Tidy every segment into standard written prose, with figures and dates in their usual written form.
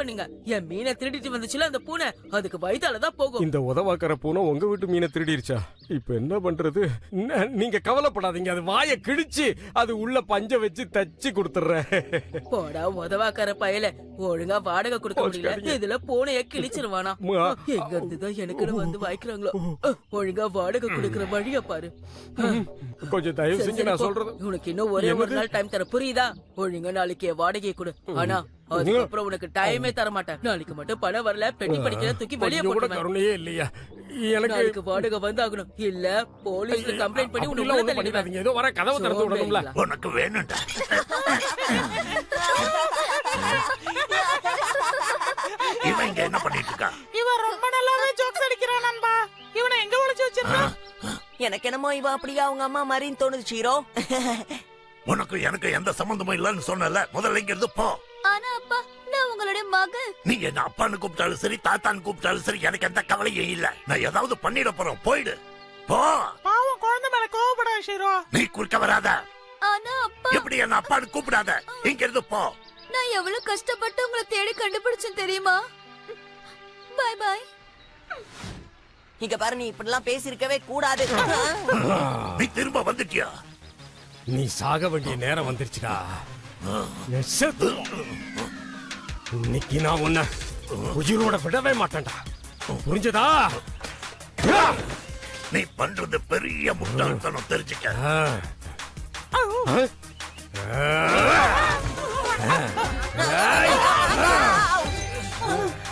பண்ணுங்க. என் மீனை திருடிட்டு வந்துச்சுல அந்த பூனை, அதுக்கு வயித்தாலதான் போகும். இந்த உதவாக்கற பூனை உங்க வீட்டு மீனை திருடிருச்சா? இப்ப என்ன பண்றது? நீங்க கவலைப்படாதீங்க, அது வாயை கிழிச்சு அது உள்ள பஞ்ச வச்சு தச்சு கொடுத்துறேன். போடா உதவாக்கற பயல, ஒழுங்கா வாடகை கொடுக்க முடியல, இதுல பூனைய கிழிச்சிருவானா? எங்க இருந்துதான் எனக்கு வந்து வாய்க்கிறாங்களோ. ஒழுங்கா வாடகை கொடுக்கற வழிய பாரு. கொஞ்சம் தயவு செஞ்சு நான் சொல்றது. உனக்கு இன்னும் ஒரே ஒரு நாள் டைம் தர, புரியுதா? ஒழுங்கா நாளைக்கு வாடகையை கொடு. ஆனா அதுக்கப்புறம் உனக்கு டைமே தர மாட்டேன். நாளைக்கு மட்டும் பணம் வரல, பெட்டி படிக்கிற தூக்கி வெளியே போடுவேன். கருணையே இல்லையா எனக்கு? நாளைக்கு வாடகை வந்தாகணும், இல்ல போலீஸ்ல கம்ப்ளைண்ட் பண்ணி உன்னை உள்ள தள்ளிடுவேன். ஏதோ வர கதவை திறந்து விடணும்ல. உனக்கு வேணும்டா. இவன் இங்க என்ன பண்ணிட்டு இருக்கா? இவன் ரொம்ப நல்லாவே ஜோக்ஸ் அடிக்கிறான் நண்பா. இவனை எங்க ஒளிச்சு வச்சிருக்கான்? எனக்கு என்னமோ இவ அப்படியே அவங்க அம்மா மாதிரின்னு தோணுது சீரோ. உனக்கு எனக்கு எந்த சம்பந்தமும் இல்லன்னு சொன்னல, முதல்ல இங்க இருந்து போ. ஆனா அப்பா, நான் உங்களுடைய மகள். நீ என்ன அப்பான்னு கூப்பிட்டாலும் சரி, தாத்தான்னு கூப்பிட்டாலும் சரி, எனக்கு எந்த கவலையும் இல்ல. நான் ஏதாவது பண்ணிட போறோம், போயிடு போ. பாவம் குழந்தை மேல கோவப்படாத ஷீரோ. நீ குறுக்க வராத. ஆனா அப்பா, எப்படி என்ன அப்பான்னு கூப்பிடாத, இங்க இருந்து போ. நான் எவ்வளவு கஷ்டப்பட்டு உங்களை தேடி கண்டுபிடிச்சேன் தெரியுமா? Bye bye. இங்க பாரு, நீ இப்படிலாம் பேசிருக்கவே கூடாது. நீ திரும்ப வந்துட்டியா? நீ சாக வேண்டிய நேரம் வந்துருச்சுடா. இன்னைக்கு நான் உன்னை உயிரோட விடவே மாட்டேன்டா, புரிஞ்சதா? நீ பண்றது பெரிய முட்டாள்தனம், தெரிஞ்சுக்க.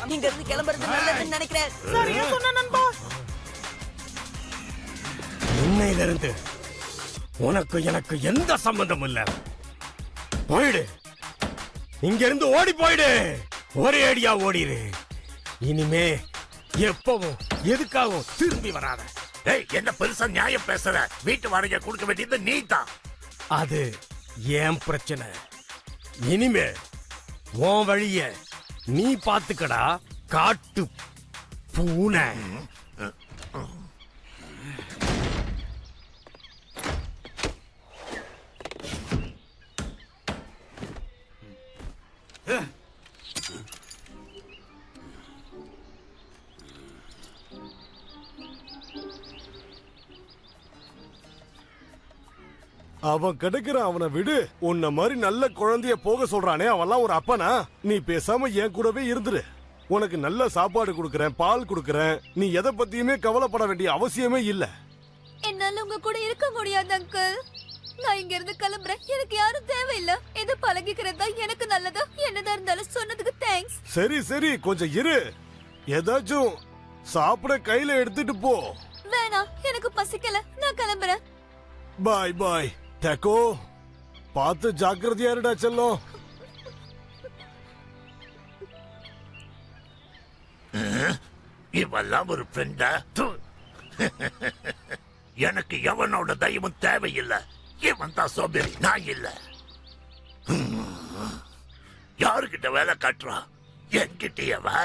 நீங்க இருந்து கிளம்புறது நல்லதுன்னு நினைக்கிறேன். சரியா சொன்ன நண்பா. இன்னையில இருந்து உனக்கு எனக்கு எந்த சம்பந்தம் இல்ல. போயிடு, இங்க இருந்து ஓடி போயிடு. ஒரே அடியா ஓடிடு. இனிமே எப்பவும் எதுக்காகவும் திரும்பி வராத. ஏய், என்ன பெருசா நியாயம் பேசுற? வீட்டு வாடகை கொடுக்க வேண்டியது நீ தான். அது ஏன் பிரச்சனை. இனிமே உன் வழிய நீ பாத்துக்கடா, காட்டு பூனை. அவன் கிடைக்கிறான், அவனை விடு. உன்ன மாதிரி நல்ல குழந்தைய போக சொல்றானே, அவன்லாம் ஒரு அப்பனா? நீ பேசாம என் கூடவே இருந்துரு. உனக்கு நல்ல சாப்பாடு கொடுக்கறேன், பால் கொடுக்கறேன். நீ எதை பத்தியுமே கவலைப்பட வேண்டிய அவசியமே இல்ல. என்னால உங்க கூட இருக்க முடியாது அங்கிள். நான் இங்க இருந்து கிளம்புறேன். எனக்கு யாரும் தேவையில்லை. இது பழகிக்கிறது தான் எனக்கு நல்லது. என்னதான் இருந்தாலும் சொன்னதுக்கு தேங்க்ஸ். சரி சரி, கொஞ்சம் இரு. ஏதாச்சும் சாப்பிட கையில எடுத்துட்டு போ. வேணாம், எனக்கு பசிக்கல. நான் கிளம்புறேன். பாய் பாய் டேக்கோ. பார்த்து ஜாக்கிரதையா இருடா செல்லம். இவெல்லாம் ஒரு ஃப்ரெண்டா? எனக்கு எவனோட தயவும் தேவையில்லை. இவன் தான் சோம்பேறி, நான் இல்ல. யாருக்கிட்ட வேலை காட்டுறான்? என்கிட்டயவா?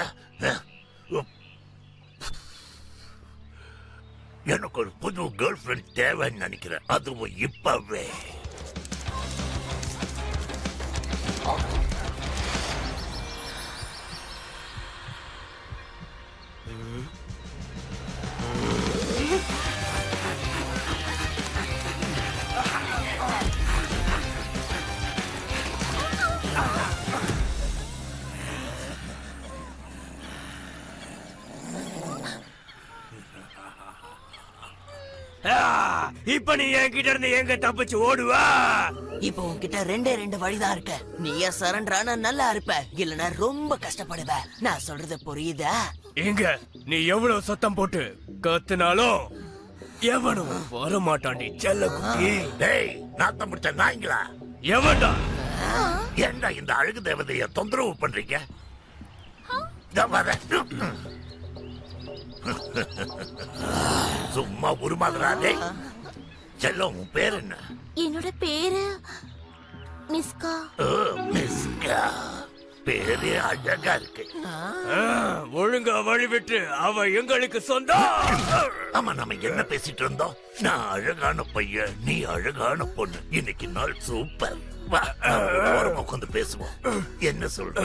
எனக்கு ஒரு புது கேர்ள் ஃப்ரெண்ட் தேவைன்னு நினைக்கிறேன், அதுவும் இப்பவே. இப்ப நீ என்கிட்ட இருந்து எங்க தப்பிச்சு ஓடுவா? இப்போ உன்கிட்ட ரெண்டே ரெண்டு வழிதான் இருக்கு. நீயா சரண்டரானா நல்லா இருப்ப, இல்லனா ரொம்ப கஷ்டப்படுவ. நான் சொல்றது புரியுதா? எங்க நீ எவ்வளவு சத்தம் போட்டு கத்துனாலும் எவனும் வர மாட்டாண்டி செல்ல குட்டி. டேய், நாத்தம் முடிச்ச நாய்ங்களா? எவன்டா? ஏண்டா இந்த அழகு தேவதைய தொந்தரவு பண்றீங்க? சும்மா உருமாதுறாதே. செல்லம், உன் பேர் என்ன? என்னோட பேரு மிஸ்கா. மிஸ்கா. பேரே அழகா இருக்கு. ஒழுங்கா வழி விட்டு அவ எங்களுக்கு சொந்தம். ஆமா, நம்ம என்ன பேசிட்டு இருந்தோம்? நான் அழகான பையன், நீ அழகான பொண்ணு. இன்னைக்கு நாள் சூப்பர். வா, ஓரமா உட்காந்து பேசுவோம். என்ன சொல்ற?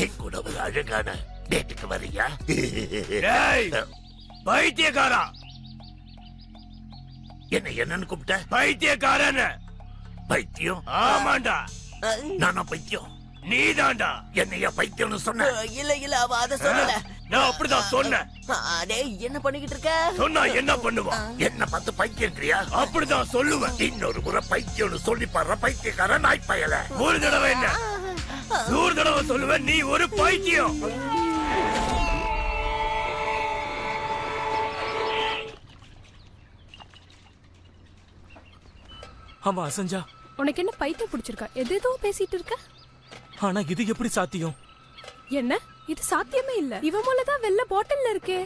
என் கூட ஒரு அழகான டேட்டுக்கு வரியா? பைத்தியக்காரா! என்னன்னு கூப்பிட்ட? பைத்தியக்காரன்! பைத்தியம்? ஆமாண்டா, நானா பைத்தியம்? நீதாண்டா. என்னையா பைத்தியம்னு சொன்ன? இல்ல அவ அத சொல்லல. நான் அப்படிதான் சொன்னேன். அடே என்ன பண்ணிக்கிட்டு இருக்க? சொன்னா என்ன பண்ணுவான்? என்ன பார்த்து பைத்தியங்கிறியா? அப்படிதான் சொல்லுவேன். இன்னொரு முறை பைத்தியம்னு சொல்லி பாரு, பைத்தியக்கார நாய் பயல. ஒரு தடவை என்ன, 100 தடவை சொல்லுவேன், நீ ஒரு பைத்தியம். ஆமா அசஞ்சா, உனக்கு என்ன பைத்தியம் பிடிச்சிருக்கா? எதேதோ பேசிட்டு இருக்க. ஆனா இது எப்படி சாத்தியம்? என்ன இது சாத்தியமே இல்ல. இவன் மூலதான் வெள்ள பாட்டில்ல இருக்கே.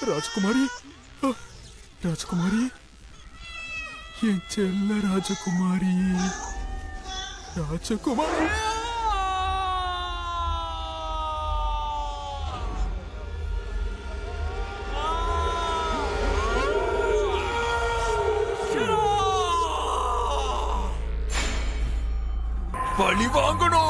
ராஜகுமாரி, ராஜகுமாரி, என் செல்ல ராஜகுமாரி, ராஜகுமாரி. பழி வாங்கணும்.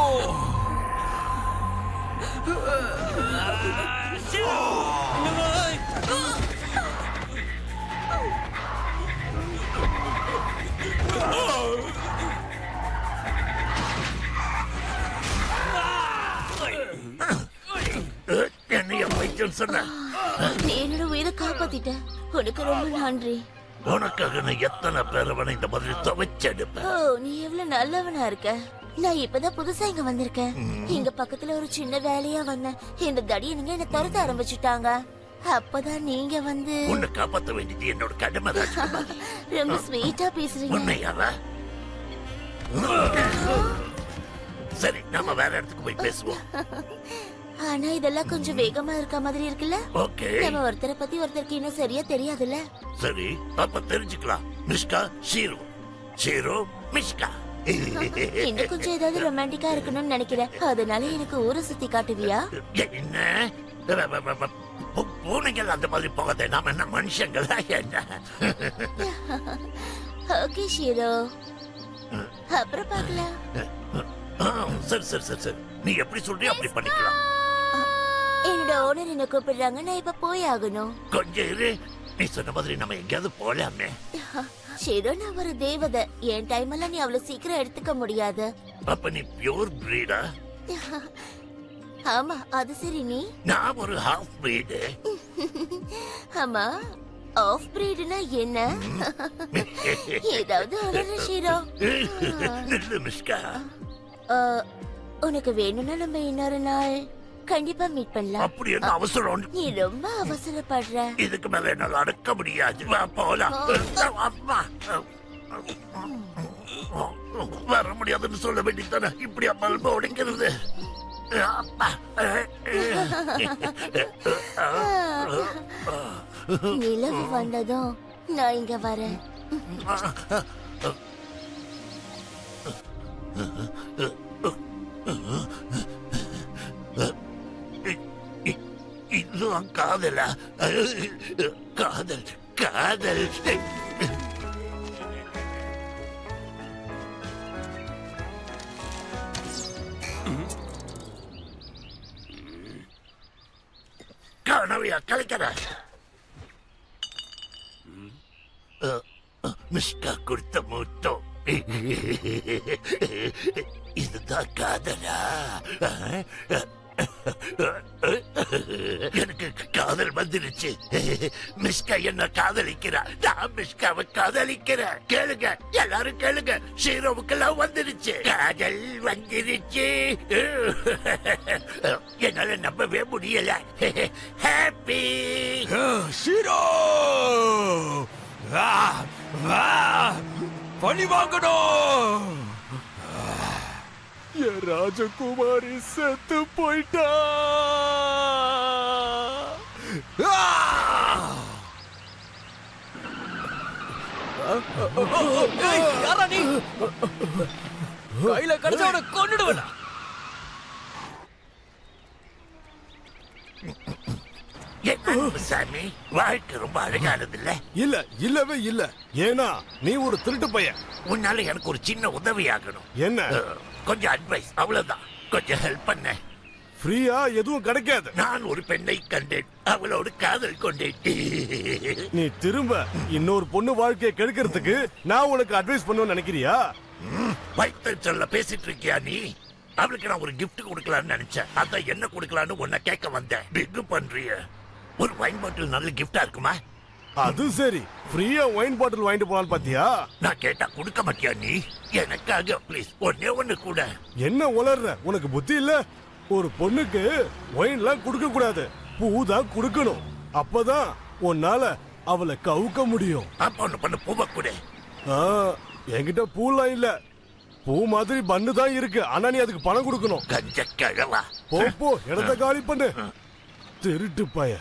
என்னையா பைத்தியம் சொன்ன? நீ என்னோட உயிரை காப்பாத்திட்ட. உனக்கு ரொம்ப நன்றி. உனக்காக நான் எத்தனை பேரவனை இந்த மாதிரி துவைச்செடுப்பேன். ஓ, நீ எவ்வளவு நல்லவனா இருக்க. நான் இப்பதான் புதுசா இங்க வந்திருக்கேன். இங்க பக்கத்துல ஒரு சின்ன வேலையா வந்தேன். இந்த தடியனுங்க என்ன துரத்த ஆரம்பிச்சுட்டாங்க. அப்பதான் நீங்க வந்து உன்னை காப்பாத்த வேண்டியது என்னோட கடமை. ராஜகுமாரி, ரொம்ப ஸ்வீட்டா பேசுறீங்க. உன்னையாவா? சரி, நாம வேற இடத்துக்கு போய் பேசுவோம். ஆனா இதெல்லாம் கொஞ்சம் வேகமா இருக்க மாதிரி இருக்குல்ல. ஓகே, நம்ம ஒருத்தரை பத்தி ஒருத்தருக்கு இன்னும் சரியா தெரியாதுல்ல. சரி, அப்ப தெரிஞ்சுக்கலாம். மிஷ்கா, ஷீரோ, ஷீரோ, மிஷ்கா. இன்னும் கொஞ்சம் ஏதாவது ரொமான்டிக்கா இருக்கணும்னு நினைக்கிறேன். அதனால எனக்கு ஊரை சுத்தி காட்டுவியா? என்ன பூனைகள் அந்த மாதிரி போகாதே. நாம என்ன மனுஷங்களா என்ன? ஓகே ஷீரோ, அப்புறம் பார்க்கலாம். சரி சரி சரி சரி, நீ எப்படி சொல்றியோ அப்படி பண்ணிக்கலாம். என்னோட ஓனர் என்ன கூப்பிடுறாங்க. நான் இப்ப போய் ஆகணும். கொஞ்சம் இரு, நீ சொன்ன மாதிரி நம்ம எங்கேயாவது போலாமே. ஷீரோ, நான் ஒரு தேவதை. என் டைம் எல்லாம் நீ அவ்வளவு சீக்கிரம் எடுத்துக்க முடியாது. அப்ப நீ பியூர் பிரீடா? ஆமா, அது சரி. நீ? நான் ஒரு ஹாஃப் பிரீடு. ஆமா, ஆஃப் பிரீடுனா என்ன? ஏதாவது உளறு ஷீரோ. நில்லு மிஷ்கா. உனக்கு வேணும்னா நம்ம இன்னொரு நாள் கண்டிப்பா மீட் பண்ணலாம். அப்படி என்ன அவசரம்? நீ ரொம்ப அவசரப்படுற. இதுக்கு மேல என்னால அடக்க முடியாது. வா போலாம். அம்மா, வர முடியாதுன்னு சொல்ல வேண்டியதானே. இப்படி பல்பு உடைக்கிறது. நிலவு வந்ததும் நான் இங்க வரேன். இதுதான் காதலா? காதல் காதல். கனவையா கலைக்கிற? மிஷ்கா கொடுத்த மூட்டம். இதுதான் காதலா? எனக்கு காதல் வந்து வந்துருச்சு. மிஷ்கா என்ன காதலிக்கிறா, நான் மிஷ்காவை காதலிக்கிறேன். கேளுங்க, எல்லாரும் கேளுங்க, ஷீரோவுக்கெல்லாம் வந்துருச்சு, காதல் வந்துருச்சு. என்னால நம்பவே முடியல. ஹாப்பி ஷீரோ, பழி வாங்கணும். என் ராஜகுமாரி செத்து போயிட்டா. யாரா நீ? கையில கடிச்சவனை கொன்னுடுவேனா? சாமி, வாழ்க்கை ரொம்ப அழகானது இல்ல? இல்ல, இல்லவே இல்ல. ஏன்னா நீ ஒரு திருட்டு பையன். உன்னால எனக்கு ஒரு சின்ன உதவி ஆகணும். என்ன? கொஞ்சம் அட்வைஸ், அவ்வளவுதான். கொஞ்சம் ஹெல்ப் பண்ண. ஃப்ரீயா எதுவும் கிடைக்காது. நான் ஒரு பெண்ணை கண்டேன், அவளோடு காதல் கொண்டேன். நீ திரும்ப இன்னொரு பொண்ணு வாழ்க்கையை கெடுக்கிறதுக்கு நான் உனக்கு அட்வைஸ் பண்ணுவேன்னு நினைக்கிறியா? வைத்தல் சொல்ல பேசிட்டு இருக்கியா நீ? அவளுக்கு நான் ஒரு கிஃப்ட் கொடுக்கலாம்னு நினைச்சேன். அதான் என்ன கொடுக்கலான்னு உன்னை கேட்க வந்தேன். பிக் பண்றிய. ஒரு வைன் பாட்டில் நல்ல கிஃப்டா இருக்குமா? அது சரி, ஃப்ரீயா வைன் பாட்டில் வாங்கிட்டு போலாம் பாத்தியா? நான் கேட்டா கொடுக்க மாட்டியா நீ? எனக்காக ப்ளீஸ் ஒன்னே ஒண்ணு கூட. என்ன உளர்ற? உனக்கு புத்தி இல்ல? ஒரு பொண்ணுக்கு ஒயின்லாம் கொடுக்க கூடாது, பூதான் கொடுக்கணும். அப்பதான் உன்னால அவளை கவுக்க முடியும். அப்ப ஒண்ணு பண்ண, பூவை கூட. என்கிட்ட பூலாம் இல்ல. பூ மாதிரி பண்ணு தான் இருக்கு, ஆனா நீ அதுக்கு பணம் கொடுக்கணும். கஞ்ச கிழவா. போ, இடத்த காலி பண்ணு, திருட்டு பய.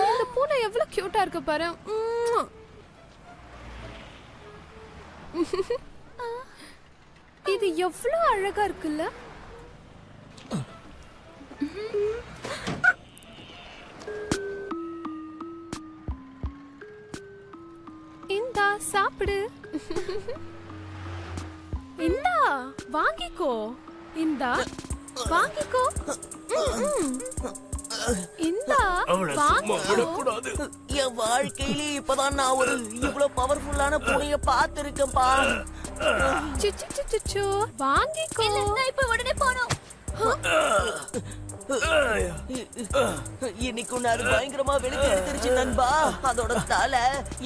இந்த பூனை எவ்வளவு கியூட்டா இருக்கு பாரு. இது எவ்வளவு அழகா இருக்குல்ல. இந்தா சாப்பிடு. இந்தா வாங்கிக்கோ. இந்தா வாங்கிக்கோ. இந்தா வாங்கிக்கோ. என் வாழ்க்கையிலே இப்பதான் நான் ஒரு இவ்வளவு பவர்ஃபுல்லான பூனைய பார்த்திருக்கேன்பா. சிச்சு வாங்கிக்கோ. நான் இப்ப உடனே போறோம். இன்னைக்கு ஒண்ணு அது பயங்கரமா வெளுத்து எடுத்துருச்சு நண்பா. அதோட தலை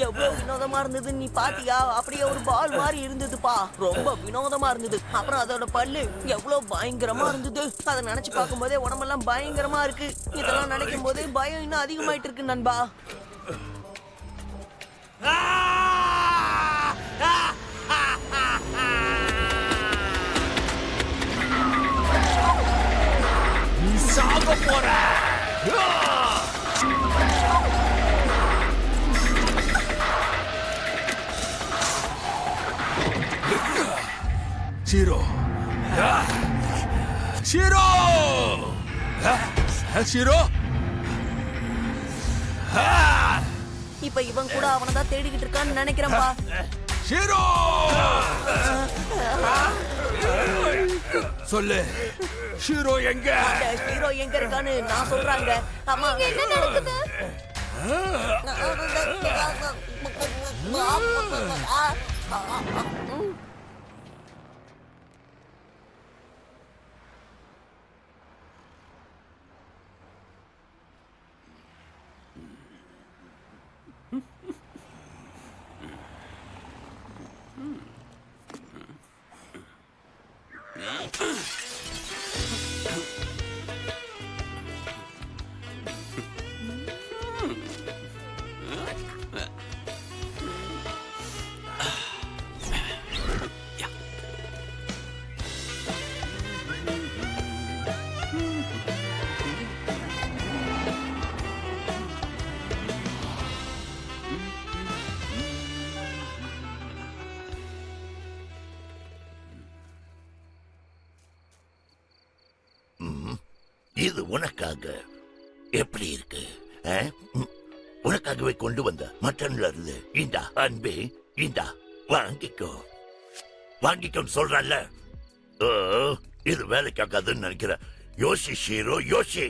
எவ்வளவு வினோதமா இருந்தது நீ பாத்தியா? அப்படியே ஒரு பால் மாதிரி இருந்ததுப்பா, ரொம்ப வினோதமா இருந்தது. அப்புறம் அதோட பல்லு எவ்வளவு பயங்கரமா இருந்தது. அதை நினைச்சு பார்க்கும் போதே உடம்பெல்லாம் பயங்கரமா இருக்கு. இதெல்லாம் நினைக்கும் போதே பயம் இன்னும் அதிகமாயிட்டு இருக்கு நண்பா. சாக போற. ஷீரோ, ஷீரோ, ஷீரோ. இப்ப இவன் கூட அவனை தான் தேடிக்கிட்டு இருக்கான்னு நினைக்கிறேன்பா. ஷீரோ, சொல்லு, ஷீரோ எங்க? ஹீரோ எங்க இருக்கான்னு நான் சொல்றாங்க. அம்மா, என்ன நடக்குது? இது உனக்காக. எப்படி இருக்கு? உனக்காகவே கொண்டு வந்த மட்டன்ல இருந்து. இந்தா அன்பே, இந்தா வாங்கிக்கோ. வாங்கிக்கோன்னு சொல்றல்ல. இது வேலைக்காகாதுன்னு நினைக்கிறேன். யோசி ஷீரோ, யோசி.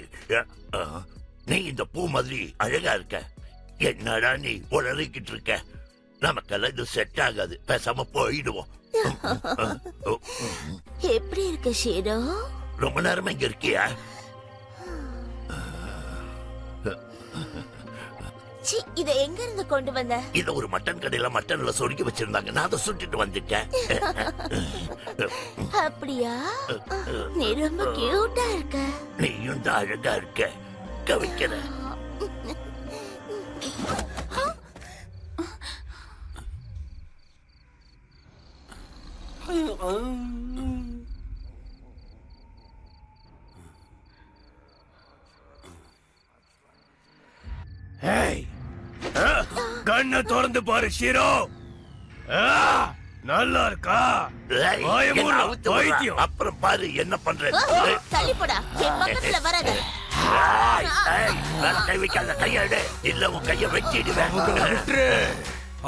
நீ இந்த பூ மாதிரி அழகா இருக்க. என்னடா நீ உளறிக்கிட்டு இருக்க? நமக்கெல்லாம் இது செட் ஆகாது. பேசாம போயிடுவோம். எப்படி இருக்க ஷீரோ? ரொம்ப நேரமா இங்க இருக்கியா? இத எங்க இருந்து கொண்டு வந்த? இத ஒரு மட்டன் கடையில மட்டன்ல சொருகி வச்சிருந்தாங்க. நான் அதை சுட்டுட்டு வந்துட்டேன். அப்படியா? நீ ரொம்ப கியூட்டா இருக்க. நீயும் தான் அழகா இருக்க. கவிக்கிற கண்ணை திறந்து பாரு ஷீரோ. நல்லா இருக்கா? அப்புறம் பாரு என்ன பண்ற. தள்ளி போடா, என் பக்கத்துல வராத. கைவிக்காத கையாடு, இல்ல உன் கைய வெட்டிடுவேன்.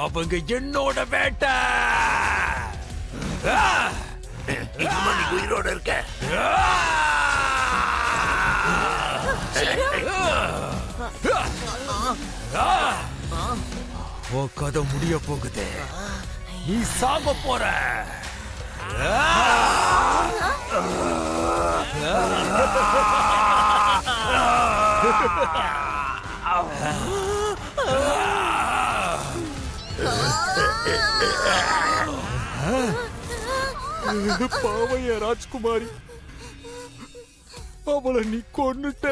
அவங்க என்னோட வேட்டை. இன்னும் நீ உயிரோட இருக்க. ஓ கதை முடிய போகுது. நீ சாக போற. பாவைய ராஜ்குமாரி, அவளை நீ கொன்னுட்ட.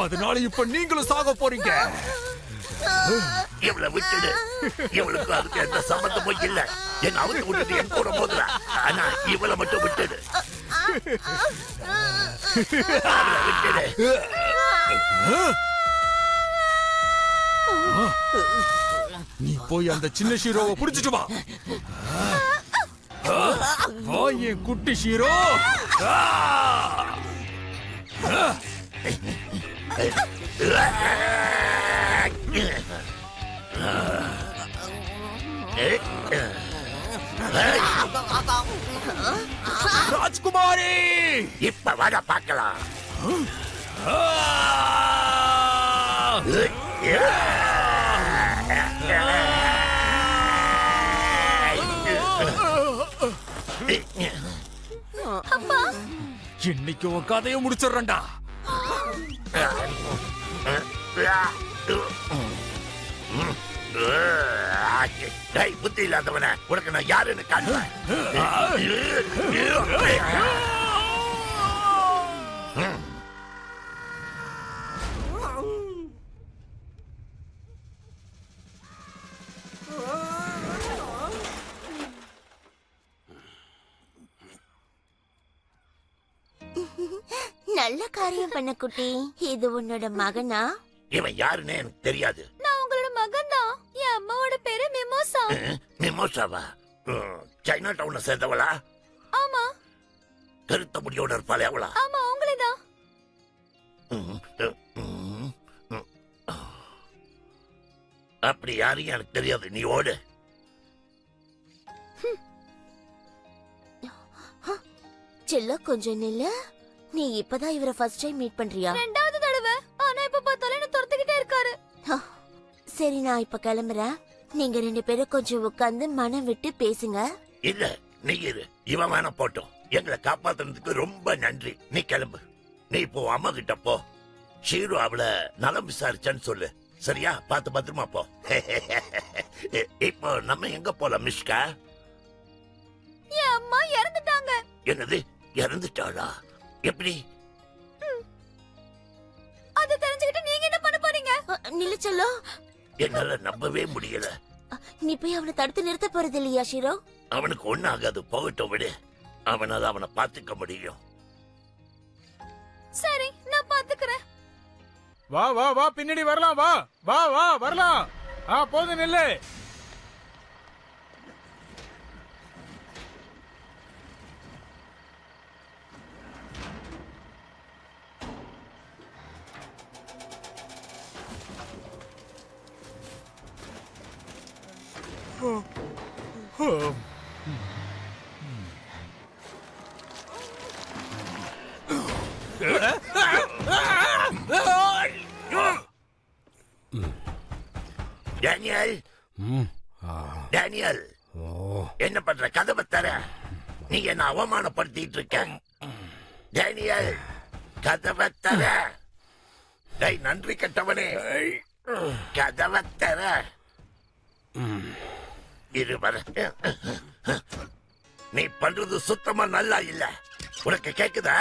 அதனால இப்ப நீங்களும் சாக போறீங்க. இவளை விட்டுடு. இவளுக்கு அதுக்கு எந்த சம்பந்தமும் இல்ல. என் அவரை விட்டுட்டு என் கூட போதுல. ஆனா இவளை மட்டும் விட்டுடு. விட்டுடு. நீ போய் அந்த சின்ன ஷீரோவை புடிச்சிட்டு வா. என் குட்டி ஷீரோ. ராஜ்குமாரி, இப்ப வர பார்க்கலாம். இன்னைக்கு உன் கதையை முடிச்சிடறேன்டா. புத்தி இல்லாதவன உனக்கு நான் யாருன்னு காட்டுவேன். நல்ல காரியம் பண்ண குட்டி. இது உன்னோட மகனா? இவன் யாருன்னு எனக்கு தெரியாது. நான் உங்களோட மகன் தான். என் அம்மாவோட பேரு மிமோசா. மிமோசாவா? சைனா டவுனை சேர்ந்தவளா? ஆமா. கருத்த முடியோட இருப்பாளே அவளா? ஆமா, அவங்களேதான். அப்படி யாரையும் எனக்கு தெரியாது. நீ ஓடு. செல்ல கொஞ்சம் நில்ல. நீ இப்பதான் இவரை ஃபர்ஸ்ட் டைம் மீட் பண்றியா? ரெண்டாவது தடவை. ஆனா இப்ப பார்த்தாலும் என்ன துரத்திக்கிட்டே இருக்காரு. சரி, நான் இப்ப கிளம்புறேன். நீங்க ரெண்டு பேரும் கொஞ்சம் உட்கார்ந்து மனம் விட்டு பேசுங்க. இல்ல, நீ இரு. இவன் வேணா போட்டோம். எங்களை காப்பாத்துறதுக்கு ரொம்ப நன்றி. நீ கிளம்பு. நீ இப்போ அம்மா கிட்ட போ. ஷீரு அவளை நலம் விசாரிச்சான்னு சொல்லு. சரியா? பார்த்து பத்திரமா போ. இப்போ நம்ம எங்க போலாம் மிஷ்கா? என் அம்மா இறந்துட்டாங்க. என்னது? இறந்துட்டாளா? எப்படி? அது தெரிஞ்சுக்கிட்டு நீங்க என்ன பண்ண போறீங்க? நில்லு செல்லோ. என்னால நம்பவே முடியல. நீ போய் அவனை தடுத்து நிறுத்த போறது இல்லையா ஷீரோ? அவனுக்கு ஒண்ணு ஆகாது. போகட்டும், விடு. அவனால அவனை பாத்துக்க முடியும். சரி, நான் பாத்துக்கிறேன். வா வா வா, பின்னாடி வரலாம். வா வா வா, வரலாம். போதும், நில்லு. டேனியல், டேனியல் என்ன பண்ற? கதவை தர. நீ என்ன அவமானப்படுத்திட்டு இருக்க. டேனியல் கதவை தர. டேய் நன்றி கட்டவனே, கதவை தர. இருவர நீ பண்றது சுத்தமா நல்லா இல்ல. உனக்கு கேக்குதா?